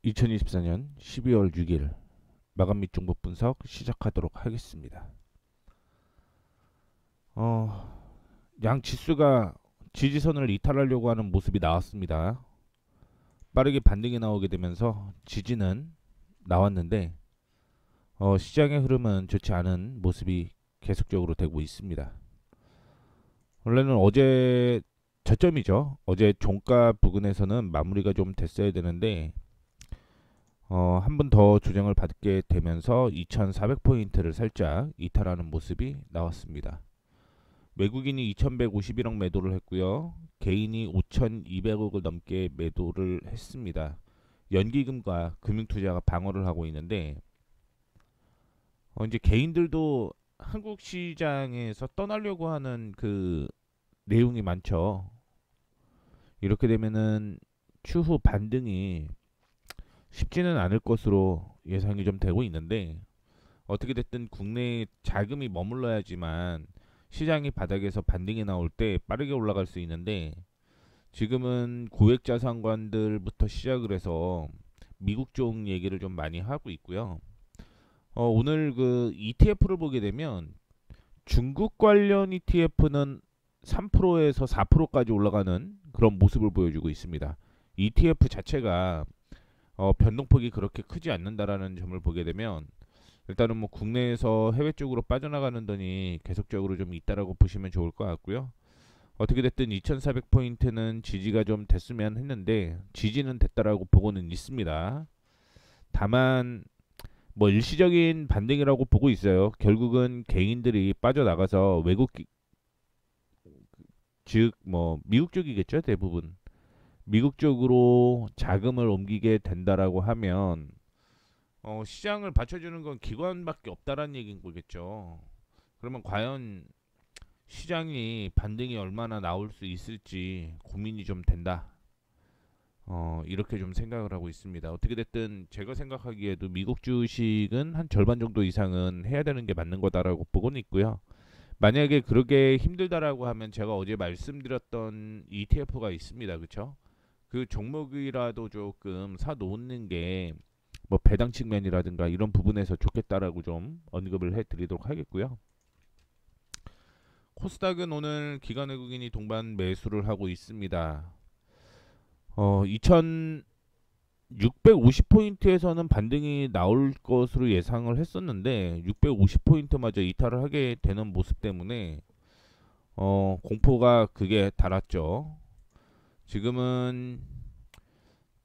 2024년 12월 6일 마감 및 종목 분석 시작하도록 하겠습니다. 양 지수가 지지선을 이탈하려고 하는 모습이 나왔습니다. 빠르게 반등이 나오게 되면서 지지는 나왔는데 시장의 흐름은 좋지 않은 모습이 계속적으로 되고 있습니다. 원래는 어제 저점이죠. 어제 종가 부근에서는 마무리가 좀 됐어야 되는데 한 번 더 조정을 받게 되면서 2400포인트를 살짝 이탈하는 모습이 나왔습니다. 외국인이 2151억 매도를 했고요. 개인이 5200억을 넘게 매도를 했습니다. 연기금과 금융투자가 방어를 하고 있는데 이제 개인들도 한국 시장에서 떠나려고 하는 그 내용이 많죠. 이렇게 되면은 추후 반등이 쉽지는 않을 것으로 예상이 좀 되고 있는데 어떻게 됐든 국내에 자금이 머물러야지만 시장이 바닥에서 반등이 나올 때 빠르게 올라갈 수 있는데 지금은 고액자산관들부터 시작을 해서 미국 쪽 얘기를 좀 많이 하고 있고요. 오늘 그 ETF를 보게 되면 중국 관련 ETF는 3%에서 4%까지 올라가는 그런 모습을 보여주고 있습니다. ETF 자체가 변동폭이 그렇게 크지 않는다라는 점을 보게 되면 일단은 뭐 국내에서 해외 쪽으로 빠져나가는 돈이 계속적으로 좀 있다라고 보시면 좋을 것 같고요. 어떻게 됐든 2400포인트는 지지가 좀 됐으면 했는데 지지는 됐다라고 보고는 있습니다. 다만 뭐 일시적인 반등이라고 보고 있어요. 결국은 개인들이 빠져나가서 즉 뭐 미국 쪽이겠죠, 대부분. 미국 쪽으로 자금을 옮기게 된다라고 하면 시장을 받쳐주는 건 기관밖에 없다라는 얘기인 거겠죠. 그러면 과연 시장이 반등이 얼마나 나올 수 있을지 고민이 좀 된다. 이렇게 좀 생각을 하고 있습니다. 어떻게 됐든 제가 생각하기에도 미국 주식은 한 절반 정도 이상은 해야 되는 게 맞는 거다라고 보고는 있고요. 만약에 그렇게 힘들다라고 하면 제가 어제 말씀드렸던 ETF가 있습니다. 그렇죠? 그 종목이라도 조금 사 놓는 게 뭐 배당 측면이라든가 이런 부분에서 좋겠다라고 좀 언급을 해드리도록 하겠고요. 코스닥은 오늘 기관 외국인이 동반 매수를 하고 있습니다. 2650포인트에서는 반등이 나올 것으로 예상을 했었는데 650포인트마저 이탈을 하게 되는 모습 때문에 공포가 극에 달았죠. 지금은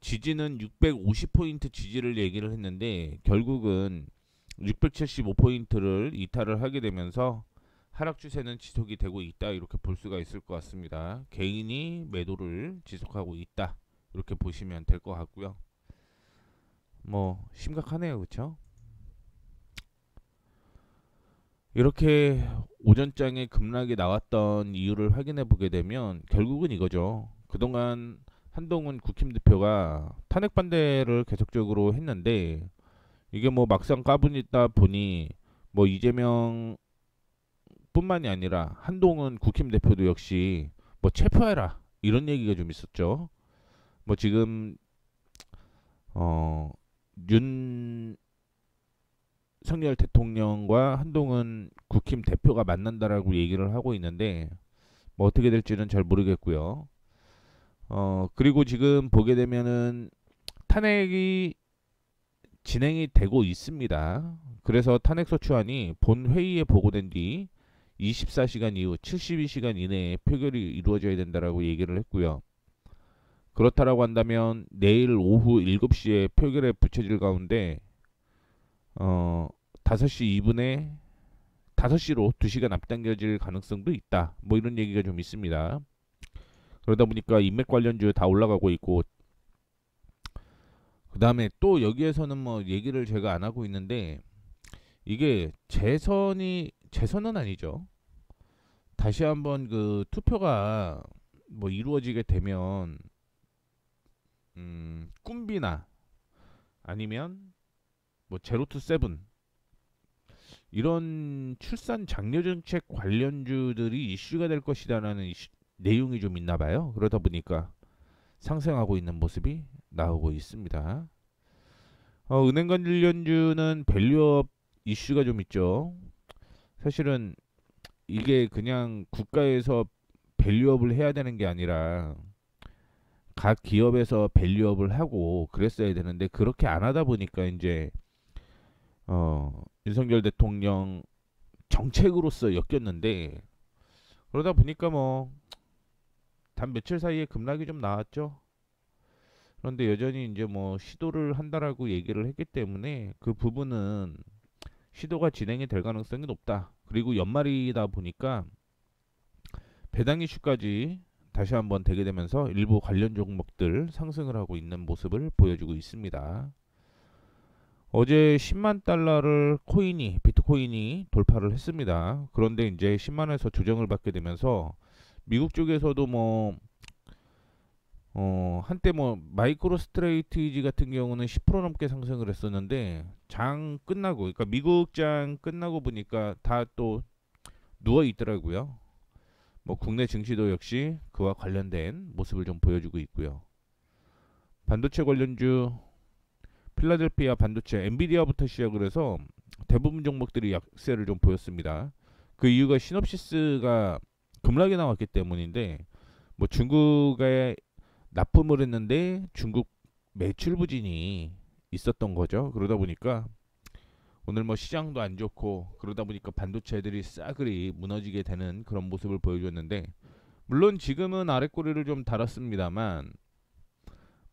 지지는 650포인트 지지를 얘기를 했는데 결국은 675포인트를 이탈을 하게 되면서 하락 추세는 지속이 되고 있다 이렇게 볼 수가 있을 것 같습니다. 개인이 매도를 지속하고 있다 이렇게 보시면 될 것 같고요. 뭐 심각하네요, 그렇죠? 이렇게 오전장에 급락이 나왔던 이유를 확인해 보게 되면 결국은 이거죠. 그동안 한동훈 국힘 대표가 탄핵 반대를 계속적으로 했는데 이게 뭐 막상 까부니다 보니 뭐 이재명 뿐만이 아니라 한동훈 국힘 대표도 역시 뭐 체포해라 이런 얘기가 좀 있었죠. 뭐 지금 어, 윤석열 대통령과 한동훈 국힘 대표가 만난다라고 얘기를 하고 있는데 뭐 어떻게 될지는 잘 모르겠고요. 그리고 지금 보게 되면은 탄핵이 진행이 되고 있습니다. 그래서 탄핵소추안이 본 회의에 보고된 뒤 24시간 이후 72시간 이내에 표결이 이루어져야 된다라고 얘기를 했고요. 그렇다라고 한다면 내일 오후 7시에 표결에 붙여질 가운데 5시 2분에 5시로 2시간 앞당겨질 가능성도 있다. 뭐 이런 얘기가 좀 있습니다. 그러다 보니까 인맥 관련주 다 올라가고 있고 그 다음에 또 여기에서는 뭐 얘기를 제가 안 하고 있는데 이게 재선은 아니죠. 다시 한번 그 투표가 뭐 이루어지게 되면 꿈비나 아니면 뭐 제로 투 세븐 이런 출산 장려 정책 관련주들이 이슈가 될 것이다라는 내용이 좀 있나 봐요. 그러다 보니까 상승하고 있는 모습이 나오고 있습니다. 은행 관련주는 밸류업 이슈가 좀 있죠. 사실은 이게 그냥 국가에서 밸류업을 해야 되는 게 아니라 각 기업에서 밸류업을 하고 그랬어야 되는데 그렇게 안 하다 보니까 이제 윤석열 대통령 정책으로서 엮였는데 그러다 보니까 뭐 단 며칠 사이에 급락이 좀 나왔죠. 그런데 여전히 이제 뭐 시도를 한다라고 얘기를 했기 때문에 그 부분은 시도가 진행이 될 가능성이 높다. 그리고 연말이다 보니까 배당 이슈까지 다시 한번 되게 되면서 일부 관련 종목들 상승을 하고 있는 모습을 보여주고 있습니다. 어제 10만 달러를 비트코인이 돌파를 했습니다. 그런데 이제 10만에서 조정을 받게 되면서 미국 쪽에서도 뭐 한때 뭐 마이크로 스트레이트지 같은 경우는 10% 넘게 상승을 했었는데 장 끝나고 그러니까 미국 장 끝나고 보니까 다 또 누워 있더라고요. 뭐 국내 증시도 역시 그와 관련된 모습을 좀 보여주고 있고요. 반도체 관련주 필라델피아 반도체 엔비디아부터 시작을 해서 대부분 종목들이 약세를 좀 보였습니다. 그 이유가 시놉시스가 급락이 나왔기 때문인데 뭐 중국에 납품을 했는데 중국 매출 부진이 있었던 거죠. 그러다 보니까 오늘 뭐 시장도 안 좋고 그러다 보니까 반도체들이 싸그리 무너지게 되는 그런 모습을 보여줬는데 물론 지금은 아랫꼬리를 좀 달았습니다만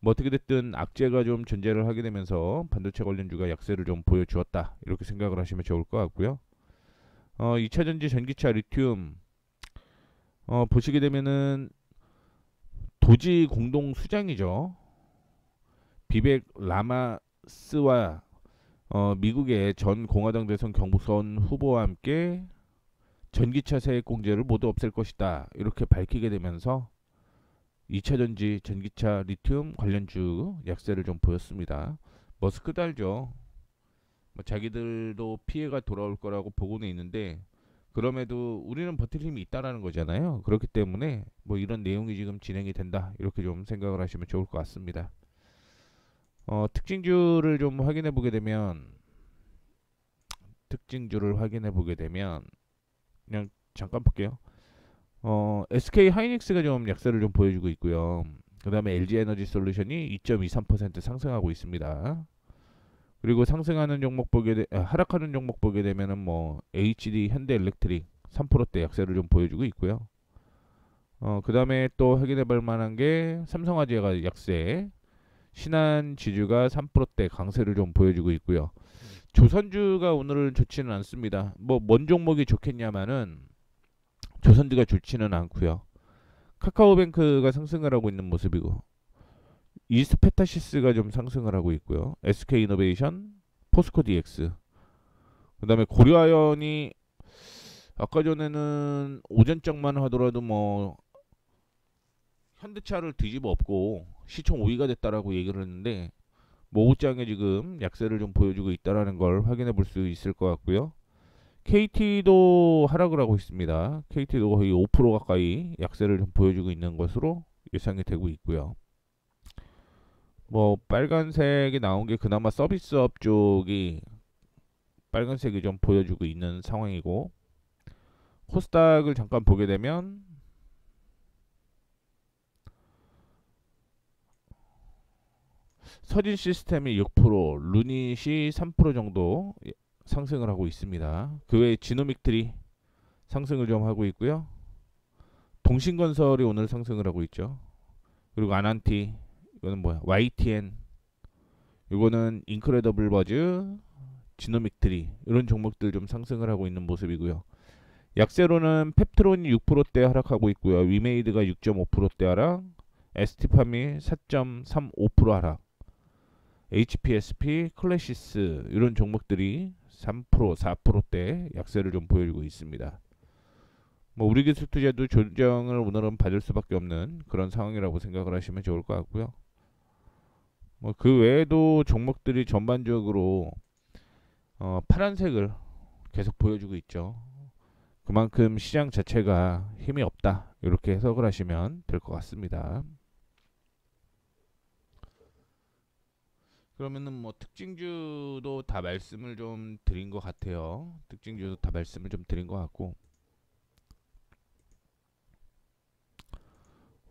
뭐 어떻게 됐든 악재가 좀 존재를 하게 되면서 반도체 관련주가 약세를 좀 보여주었다 이렇게 생각을 하시면 좋을 것 같고요. 2차전지 전기차 리튬 보시게 되면은 도지 공동 수장이죠. 비백 라마스와 미국의 전 공화당 대선 경선 후보와 함께 전기차 세액 공제를 모두 없앨 것이다 이렇게 밝히게 되면서 2차전지 전기차 리튬 관련주 약세를 좀 보였습니다. 머스크도 알죠. 뭐 자기들도 피해가 돌아올 거라고 보고는 있는데 그럼에도 우리는 버틸 힘이 있다라는 거잖아요. 그렇기 때문에 뭐 이런 내용이 지금 진행이 된다 이렇게 좀 생각을 하시면 좋을 것 같습니다. 특징주를 좀 확인해 보게 되면 그냥 잠깐 볼게요. SK 하이닉스가 좀 약세를 좀 보여주고 있고요. 그 다음에 LG 에너지 솔루션이 2.23% 상승하고 있습니다. 그리고 하락하는 종목 보게 되면은 뭐 HD 현대일렉트릭 3%대 약세를 좀 보여주고 있고요. 그 다음에 또 확인해 볼 만한 게 삼성화재가 약세, 신한지주가 3%대 강세를 좀 보여주고 있고요. 조선주가 오늘은 좋지는 않습니다. 뭐 뭔 종목이 좋겠냐마는 조선주가 좋지는 않고요. 카카오뱅크가 상승을 하고 있는 모습이고 이스페타시스가 좀 상승을 하고 있고요. SK이노베이션, 포스코DX, 그 다음에 고려아연이 아까 전에는 오전장만 하더라도 뭐 현대차를 뒤집어 엎고 시총 5위가 됐다라고 얘기를 했는데 뭐 오후장에 지금 약세를 좀 보여주고 있다라는 걸 확인해 볼 수 있을 것 같고요. KT도 하락을 하고 있습니다. KT도 거의 5% 가까이 약세를 좀 보여주고 있는 것으로 예상이 되고 있고요. 뭐 빨간색이 나온 게 그나마 서비스업 쪽이 빨간색이 좀 보여주고 있는 상황이고 코스닥을 잠깐 보게 되면 서진 시스템이 6%, 루닛이 3% 정도 상승을 하고 있습니다. 그 외에 지노믹들이 상승을 좀 하고 있고요. 동신건설이 오늘 상승을 하고 있죠. 그리고 아난티, 이거는 뭐야? YTN, 이거는 인크레더블 버즈, 지노믹트리 이런 종목들 좀 상승을 하고 있는 모습이고요. 약세로는 펩트론이 6%대 하락하고 있고요. 위메이드가 6.5%대 하락, ST팜이 4.35% 하락, HPSP, 클래시스 이런 종목들이 3%, 4%대 약세를 좀 보여주고 있습니다. 뭐 우리 기술 투자도 조정을 오늘은 받을 수밖에 없는 그런 상황이라고 생각을 하시면 좋을 것 같고요. 뭐 그 외에도 종목들이 전반적으로 파란색을 계속 보여주고 있죠. 그만큼 시장 자체가 힘이 없다 이렇게 해석을 하시면 될 것 같습니다. 그러면은 뭐 특징주도 다 말씀을 좀 드린 것 같아요. 특징주도 다 말씀을 좀 드린 것 같고,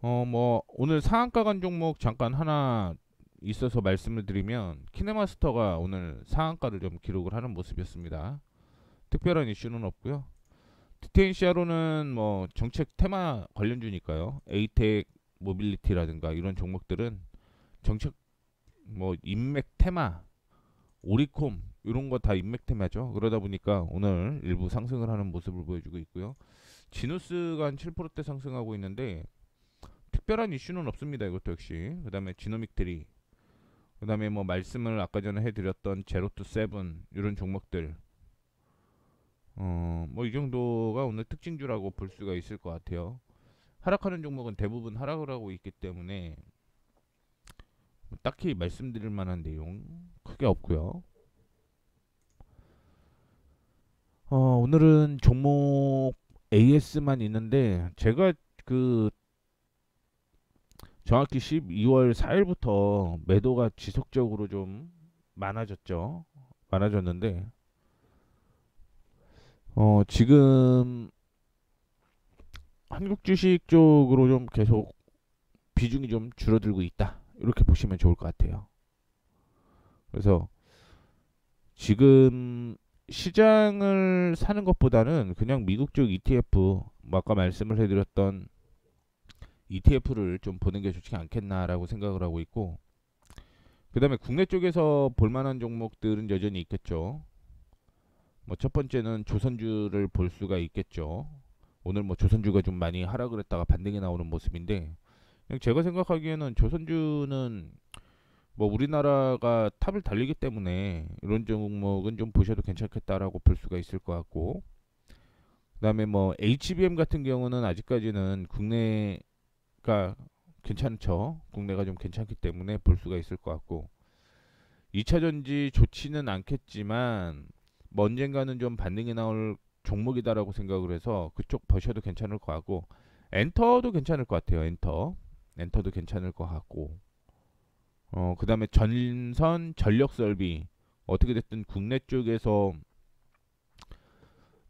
뭐 오늘 상한가 간 종목 잠깐 하나 있어서 말씀을 드리면, 키네마스터가 오늘 상한가를 좀 기록을 하는 모습이었습니다. 특별한 이슈는 없고요. TNCR로는 뭐 정책 테마 관련주니까요. 에이텍 모빌리티라든가 이런 종목들은 정책 뭐 인맥 테마, 오리콤 이런 거 다 인맥 테마죠. 그러다 보니까 오늘 일부 상승을 하는 모습을 보여주고 있고요. 지누스가 한 7%대 상승하고 있는데 특별한 이슈는 없습니다. 이것도 역시. 그다음에 지노믹트리, 그다음에 뭐 말씀을 아까 전에 해드렸던 제로투 세븐 이런 종목들, 뭐 이 정도가 오늘 특징주라고 볼 수가 있을 것 같아요. 하락하는 종목은 대부분 하락을 하고 있기 때문에 뭐 딱히 말씀드릴 만한 내용 크게 없고요. 오늘은 종목 AS만 있는데 제가 그 정확히 12월 4일부터 매도가 지속적으로 좀 많아졌죠. 많아졌는데 지금 한국 주식 쪽으로 좀 계속 비중이 좀 줄어들고 있다. 이렇게 보시면 좋을 것 같아요. 그래서 지금 시장을 사는 것보다는 그냥 미국 쪽 ETF, 뭐 아까 말씀을 해드렸던 ETF를 좀 보는 게 좋지 않겠나라고 생각을 하고 있고, 그 다음에 국내 쪽에서 볼만한 종목들은 여전히 있겠죠. 뭐 첫 번째는 조선주를 볼 수가 있겠죠. 오늘 뭐 조선주가 좀 많이 하락을 했다가 반등이 나오는 모습인데, 그냥 제가 생각하기에는 조선주는 뭐 우리나라가 탑을 달리기 때문에 이런 종목은 좀 보셔도 괜찮겠다라고 볼 수가 있을 것 같고, 그다음에 뭐 HBM 같은 경우는 아직까지는 국내가 괜찮죠. 국내가 좀 괜찮기 때문에 볼 수가 있을 것 같고, 2차전지 좋지는 않겠지만 뭐 언젠가는 좀 반등이 나올 종목이다라고 생각을 해서 그쪽 보셔도 괜찮을 것 같고, 엔터도 괜찮을 것 같아요. 엔터도 괜찮을 것 같고, 그 다음에 전선 전력 설비, 어떻게 됐든 국내 쪽에서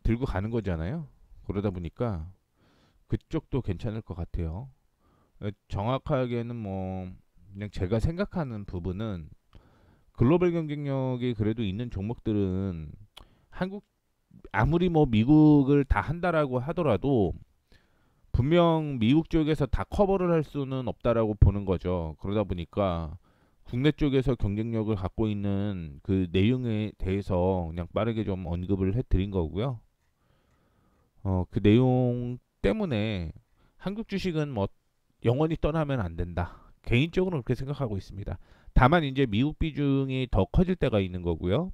들고 가는 거잖아요. 그러다 보니까 그쪽도 괜찮을 것 같아요. 정확하게는 뭐 그냥 제가 생각하는 부분은 글로벌 경쟁력이 그래도 있는 종목들은 한국, 아무리 뭐 미국을 다 한다라고 하더라도 분명 미국 쪽에서 다 커버를 할 수는 없다라고 보는 거죠. 그러다 보니까 국내 쪽에서 경쟁력을 갖고 있는 그 내용에 대해서 그냥 빠르게 좀 언급을 해드린 거고요. 그 내용 때문에 한국 주식은 뭐 영원히 떠나면 안 된다. 개인적으로 그렇게 생각하고 있습니다. 다만 이제 미국 비중이 더 커질 때가 있는 거고요.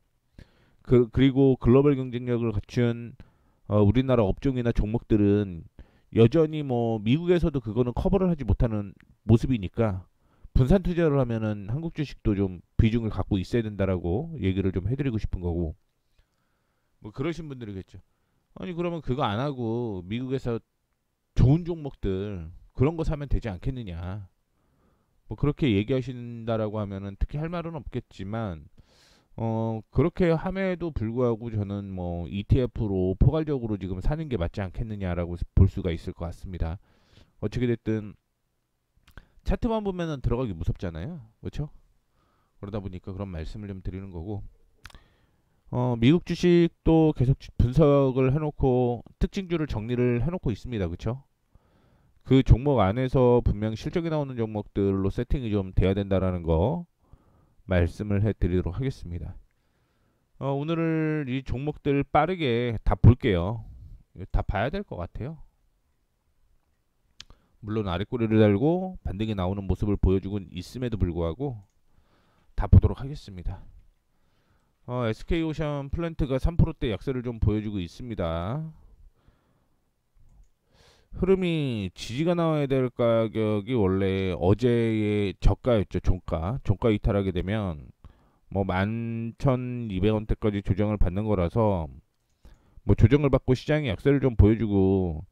그리고 글로벌 경쟁력을 갖춘 우리나라 업종이나 종목들은 여전히 뭐 미국에서도 그거는 커버를 하지 못하는 모습이니까 분산 투자를 하면은 한국 주식도 좀 비중을 갖고 있어야 된다라고 얘기를 좀 해드리고 싶은 거고, 뭐 그러신 분들이겠죠. 아니 그러면 그거 안 하고 미국에서 좋은 종목들 그런 거 사면 되지 않겠느냐, 뭐 그렇게 얘기하신다라고 하면은 특히 할 말은 없겠지만, 그렇게 함에도 불구하고 저는 뭐 ETF로 포괄적으로 지금 사는 게 맞지 않겠느냐라고 볼 수가 있을 것 같습니다. 어떻게 됐든 차트만 보면은 들어가기 무섭잖아요. 그렇죠? 그러다 보니까 그런 말씀을 좀 드리는 거고, 미국 주식도 계속 분석을 해놓고 특징주를 정리를 해놓고 있습니다. 그렇죠? 그 종목 안에서 분명 실적이 나오는 종목들로 세팅이 좀 돼야 된다라는 거 말씀을 해드리도록 하겠습니다. 오늘 이 종목들 빠르게 다 볼게요. 다 봐야 될 것 같아요. 물론 아랫꼬리를 달고 반등이 나오는 모습을 보여주고 있음에도 불구하고 다 보도록 하겠습니다. SK오션 플랜트가 3%대 약세를 좀 보여주고 있습니다. 흐름이 지지가 나와야 될 가격이 원래 어제의 저가였죠. 종가 이탈하게 되면 뭐 11,200원대까지 조정을 받는 거라서 뭐 조정을 받고 시장이 약세를 좀 보여주고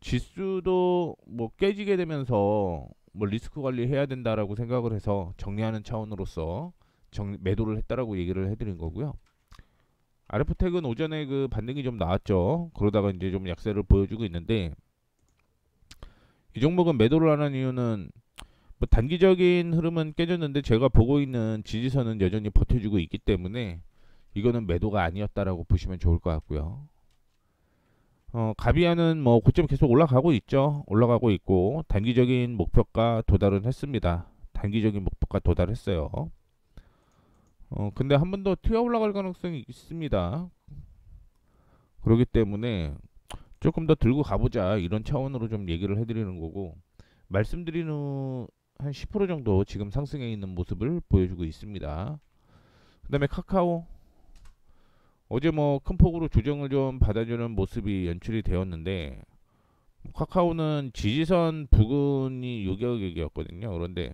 지수도 뭐 깨지게 되면서 뭐 리스크 관리해야 된다라고 생각을 해서 정리하는 차원으로서 매도를 했다라고 얘기를 해드린 거고요. RF텍은 오전에 그 반등이 좀 나왔죠. 그러다가 이제 좀 약세를 보여주고 있는데, 이 종목은 매도를 하는 이유는 뭐 단기적인 흐름은 깨졌는데 제가 보고 있는 지지선은 여전히 버텨주고 있기 때문에 이거는 매도가 아니었다라고 보시면 좋을 것 같고요. 가비안은 뭐 고점 계속 올라가고 있죠. 올라가고 있고 단기적인 목표가 도달은 했습니다. 단기적인 목표가 도달했어요. 근데 한 번 더 튀어 올라갈 가능성이 있습니다. 그렇기 때문에 조금 더 들고 가보자 이런 차원으로 좀 얘기를 해드리는 거고, 말씀드리는 한 10% 정도 지금 상승해 있는 모습을 보여주고 있습니다. 그 다음에 카카오, 어제 뭐 큰 폭으로 조정을 좀 받아주는 모습이 연출이 되었는데, 카카오는 지지선 부근이 요격이었거든요. 그런데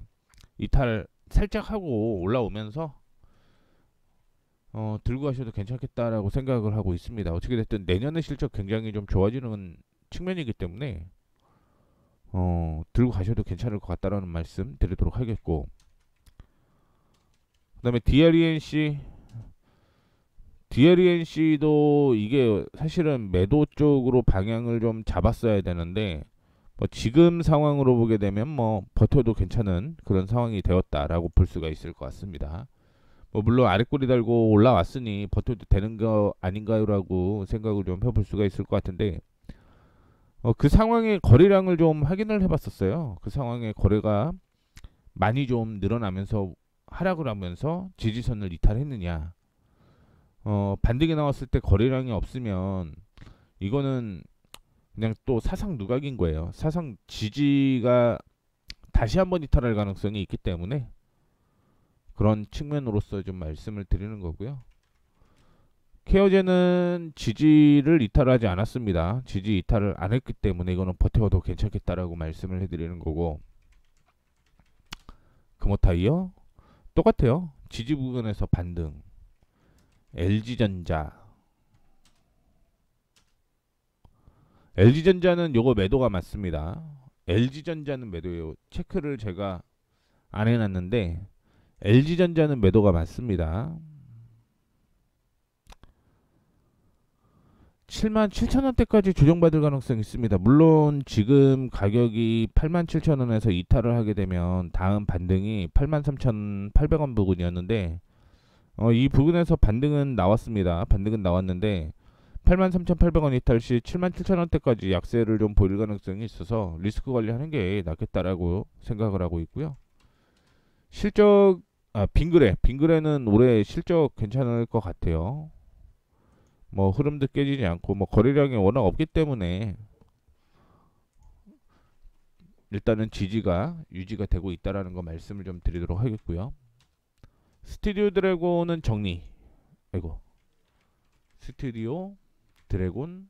이탈 살짝 하고 올라오면서 들고 가셔도 괜찮겠다라고 생각을 하고 있습니다. 어떻게 됐든 내년의 실적 굉장히 좀 좋아지는 측면이기 때문에 들고 가셔도 괜찮을 것 같다라는 말씀 드리도록 하겠고, 그 다음에 DLENC도 이게 사실은 매도 쪽으로 방향을 좀 잡았어야 되는데, 뭐 지금 상황으로 보게 되면 뭐 버텨도 괜찮은 그런 상황이 되었다라고 볼 수가 있을 것 같습니다. 뭐 물론 아랫꼬리 달고 올라왔으니 버텨도 되는 거 아닌가요라고 생각을 좀 해볼 수가 있을 것 같은데, 그 상황의 거래량을 좀 확인을 해봤었어요. 그 상황의 거래가 많이 좀 늘어나면서 하락을 하면서 지지선을 이탈했느냐, 반등이 나왔을 때 거래량이 없으면 이거는 그냥 또 사상 누각인 거예요. 사상 지지가 다시 한번 이탈할 가능성이 있기 때문에 그런 측면으로서 좀 말씀을 드리는 거고요. 케어제는 지지를 이탈하지 않았습니다. 지지 이탈을 안 했기 때문에 이거는 버텨도 괜찮겠다라고 말씀을 해드리는 거고, 금호타이어 똑같아요. 지지 부근에서 반등. LG전자, LG전자는 요거 매도가 맞습니다. LG전자는 매도예요. 체크를 제가 안 해놨는데 LG전자는 매도가 맞습니다. 77,000원대까지 조정받을 가능성이 있습니다. 물론 지금 가격이 87,000원에서 이탈을 하게 되면 다음 반등이 83,800원 부근이었는데, 이 부근에서 반등은 나왔습니다. 반등은 나왔는데 83,800원 이탈 시 77,000원대까지 약세를 좀 보일 가능성이 있어서 리스크 관리하는 게 낫겠다라고 생각을 하고 있고요. 실적, 빙그레는 올해 실적 괜찮을 것 같아요. 뭐 흐름도 깨지지 않고 뭐 거래량이 워낙 없기 때문에 일단은 지지가 유지가 되고 있다라는 거 말씀을 좀 드리도록 하겠고요. 스튜디오 드래곤은 정리. 아이고. 스튜디오 드래곤,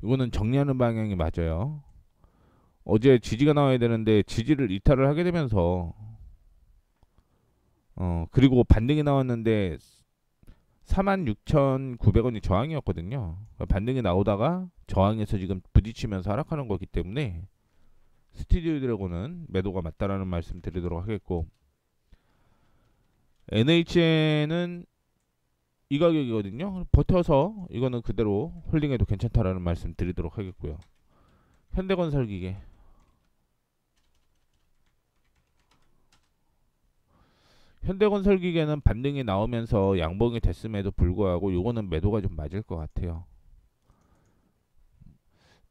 이거는 정리하는 방향이 맞아요. 어제 지지가 나와야 되는데 지지를 이탈을 하게 되면서 그리고 반등이 나왔는데 46,900원이 저항이었거든요. 반등이 나오다가 저항에서 지금 부딪히면서 하락하는 거기 때문에 스튜디오 드래곤은 매도가 맞다라는 말씀 드리도록 하겠고, NHN은 이 가격이거든요. 버텨서 이거는 그대로 홀딩해도 괜찮다라는 말씀 드리도록 하겠고요. 현대건설기계, 현대건설기계는 반등이 나오면서 양봉이 됐음에도 불구하고 요거는 매도가 좀 맞을 것 같아요.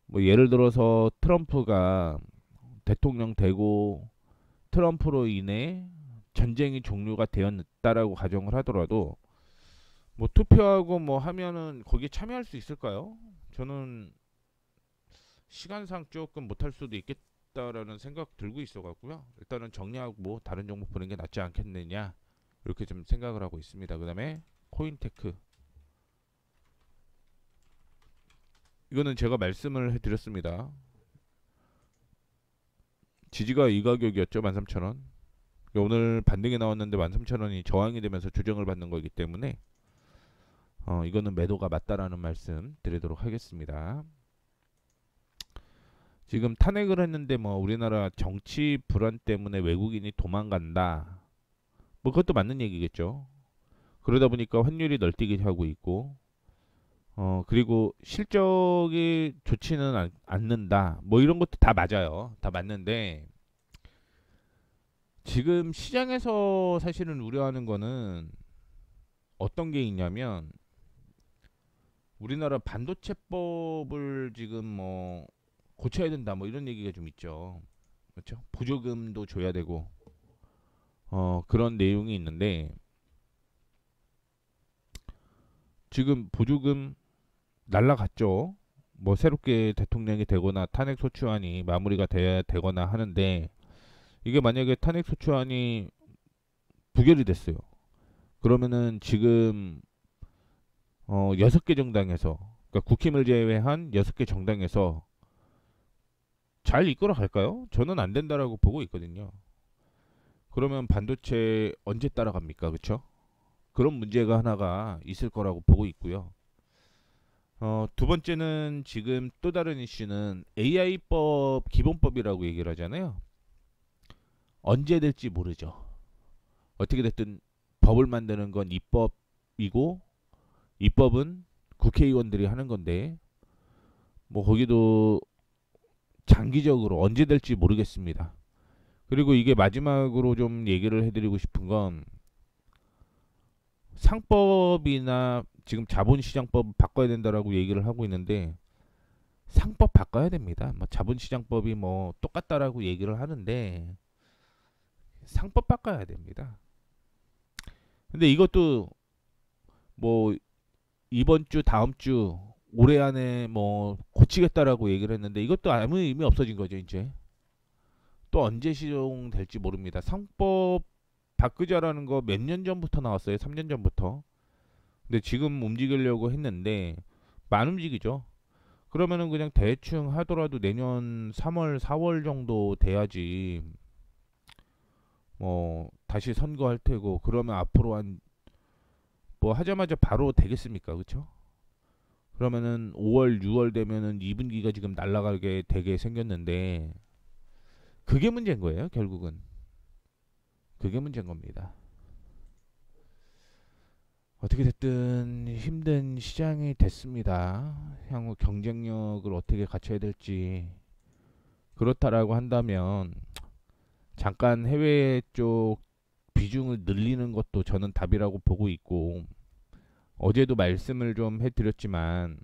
뭐 예를 들어서 트럼프가 대통령 되고 트럼프로 인해 전쟁이 종료가 되었다라고 가정을 하더라도 뭐 투표하고 뭐 하면은 거기에 참여할 수 있을까요? 저는 시간상 조금 못할 수도 있겠다라는 생각 들고 있어갖고요. 일단은 정리하고 뭐 다른 종목 보는 게 낫지 않겠느냐 이렇게 좀 생각을 하고 있습니다. 그 다음에 코인테크, 이거는 제가 말씀을 해드렸습니다. 지지가 이 가격이었죠. 13,000원. 오늘 반등이 나왔는데 13,000원이 저항이 되면서 조정을 받는 거기 때문에 이거는 매도가 맞다라는 말씀 드리도록 하겠습니다. 지금 탄핵을 했는데 뭐 우리나라 정치 불안 때문에 외국인이 도망간다, 뭐 그것도 맞는 얘기겠죠. 그러다 보니까 환율이 널뛰게 하고 있고, 그리고 실적이 좋지는 않는다. 뭐 이런 것도 다 맞아요. 다 맞는데 지금 시장에서 사실은 우려하는 거는 어떤 게 있냐면, 우리나라 반도체법을 지금 뭐 고쳐야 된다 뭐 이런 얘기가 좀 있죠. 그렇죠? 보조금도 줘야 되고 그런 내용이 있는데, 지금 보조금 날라갔죠. 뭐 새롭게 대통령이 되거나 탄핵 소추안이 마무리가 돼야 되거나 하는데, 이게 만약에 탄핵 소추안이 부결이 됐어요. 그러면은 지금 6개 정당에서, 그러니까 국힘을 제외한 6개 정당에서 잘 이끌어 갈까요? 저는 안 된다라고 보고 있거든요. 그러면 반도체 언제 따라갑니까? 그렇죠? 그런 문제가 하나가 있을 거라고 보고 있고요. 두 번째는 지금 또 다른 이슈는 AI법 기본법이라고 얘기를 하잖아요. 언제 될지 모르죠. 어떻게 됐든 법을 만드는 건 입법이고, 입법은 국회의원들이 하는 건데, 뭐 거기도 장기적으로 언제 될지 모르겠습니다. 그리고 이게 마지막으로 좀 얘기를 해드리고 싶은 건, 상법이나 지금 자본시장법 바꿔야 된다라고 얘기를 하고 있는데, 상법 바꿔야 됩니다. 뭐 자본시장법이 뭐 똑같다라고 얘기를 하는데 상법 바꿔야 됩니다. 근데 이것도 뭐 이번 주 다음 주 올해 안에 뭐 고치겠다라고 얘기를 했는데, 이것도 아무 의미 없어진 거죠. 이제 또 언제 시정될지 모릅니다. 상법 바꾸자라는 거 몇 년 전부터 나왔어요. 3년 전부터. 근데 지금 움직이려고 했는데 안 움직이죠. 그러면은 그냥 대충 하더라도 내년 3월 4월 정도 돼야지 뭐 다시 선거할 테고, 그러면 앞으로 한 뭐 하자마자 바로 되겠습니까? 그쵸? 그러면은 5월 6월 되면은 2분기가 지금 날아가게 되게 생겼는데, 그게 문제인 거예요. 결국은 그게 문제인 겁니다. 어떻게 됐든 힘든 시장이 됐습니다. 향후 경쟁력을 어떻게 갖춰야 될지. 그렇다라고 한다면 잠깐 해외 쪽 비중을 늘리는 것도 저는 답이라고 보고 있고, 어제도 말씀을 좀 해드렸지만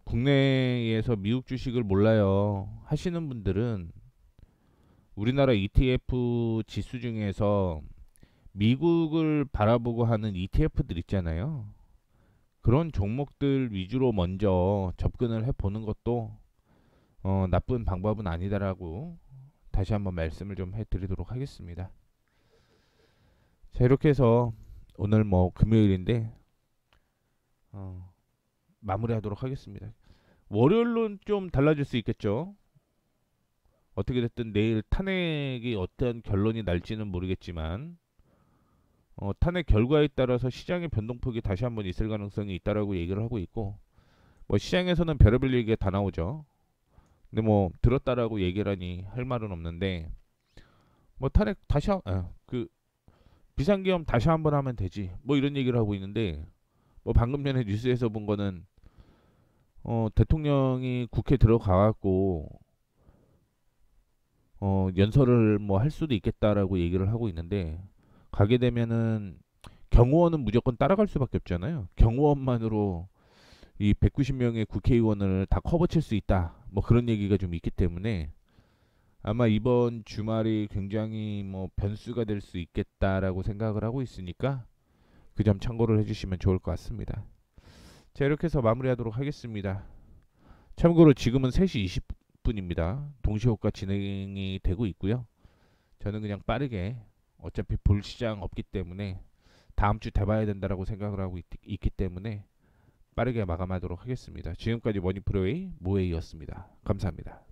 국내에서 미국 주식을 몰라요 하시는 분들은 우리나라 ETF 지수 중에서 미국을 바라보고 하는 ETF들 있잖아요. 그런 종목들 위주로 먼저 접근을 해보는 것도 나쁜 방법은 아니다라고 다시 한번 말씀을 좀 해드리도록 하겠습니다. 자, 이렇게 해서 오늘 뭐 금요일인데 마무리하도록 하겠습니다. 월요일로는 좀 달라질 수 있겠죠. 어떻게 됐든 내일 탄핵이 어떤 결론이 날지는 모르겠지만 탄핵 결과에 따라서 시장의 변동폭이 다시 한번 있을 가능성이 있다라고 얘기를 하고 있고, 뭐 시장에서는 별의별 얘기가 다 나오죠. 근데 뭐 들었다라고 얘기를 하니 할 말은 없는데, 뭐 탄핵 다시 그 비상계엄 다시 한번 하면 되지 뭐 이런 얘기를 하고 있는데, 뭐 방금 전에 뉴스에서 본 거는 대통령이 국회 들어가갖고 연설을 뭐 할 수도 있겠다라고 얘기를 하고 있는데, 가게 되면은 경호원은 무조건 따라갈 수밖에 없잖아요. 경호원만으로 이 190명의 국회의원을 다 커버칠 수 있다 뭐 그런 얘기가 좀 있기 때문에, 아마 이번 주말이 굉장히 뭐 변수가 될 수 있겠다라고 생각을 하고 있으니까 그 점 참고를 해주시면 좋을 것 같습니다. 자, 이렇게 해서 마무리하도록 하겠습니다. 참고로 지금은 3시 20분입니다. 동시호가 진행이 되고 있고요. 저는 그냥 빠르게, 어차피 볼 시장 없기 때문에 다음 주 돼봐야 된다라고 생각을 하고 있기 때문에 빠르게 마감하도록 하겠습니다. 지금까지 머니프로의 모에이였습니다. 감사합니다.